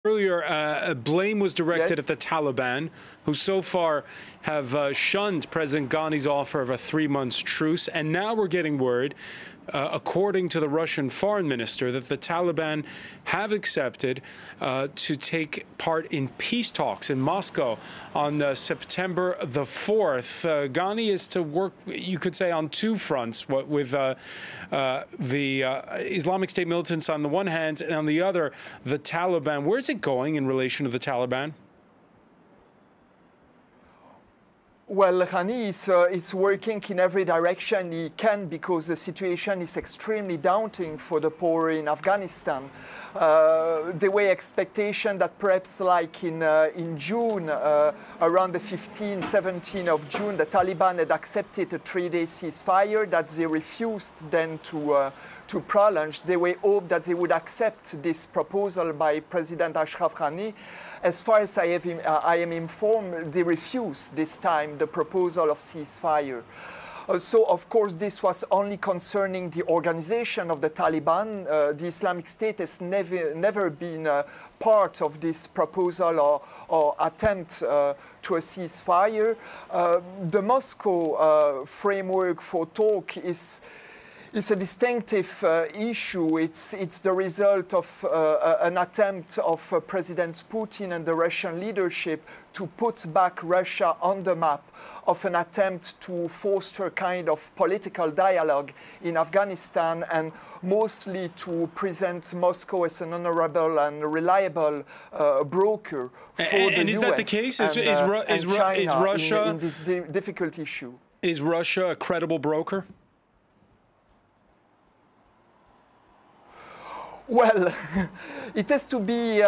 Earlier, blame was directed at Yes. the Taliban, who so far have shunned President Ghani's offer of a 3-month truce. And now we're getting word, according to the Russian foreign minister, that the Taliban have accepted to take part in peace talks in Moscow on September the 4th. Ghani is to work, you could say, on two fronts, with the Islamic State militants on the one hand, and on the other, the Taliban. Where's it going in relation to the Taliban? Well, Ghani is working in every direction he can because the situation is extremely daunting for the poor in Afghanistan. There were expectations that perhaps like in June, around the 15th, 17th of June, the Taliban had accepted a 3-day ceasefire that they refused then to prolong. They were hoped that they would accept this proposal by President Ashraf Ghani. As far as I am informed, they refused this time the proposal of ceasefire. So, of course, this was only concerning the organization of the Taliban. The Islamic State has never been part of this proposal or attempt to a ceasefire. The Moscow framework for talk is a distinctive issue. It's the result of an attempt of President Putin and the Russian leadership to put back Russia on the map, of an attempt to foster a kind of political dialogue in Afghanistan, and mostly to present Moscow as an honorable and reliable broker for the US. And is that the case? Is Russia in this difficult issue? Is Russia a credible broker? Well, it has to be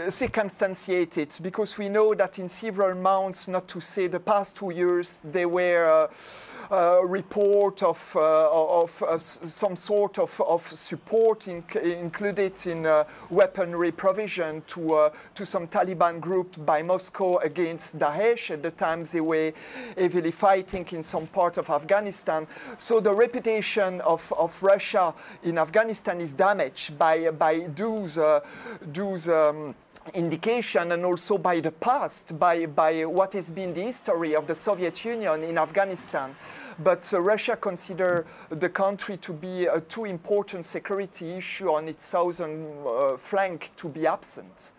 circumstantiated, because we know that in several months, not to say the past 2 years, there were report of some sort of support included in weaponry provision to some Taliban group by Moscow against Daesh. At the time, they were heavily fighting in some part of Afghanistan. So the reputation of Russia in Afghanistan is damaged by those indication, and also by the past, by what has been the history of the Soviet Union in Afghanistan. But Russia considers the country to be a too important security issue on its southern flank to be absent.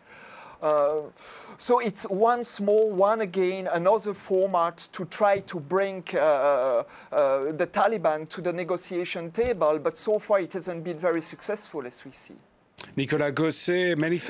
So it's once again, another format to try to bring the Taliban to the negotiation table, but so far it hasn't been very successful, as we see. Nicolas Gosset, many thanks.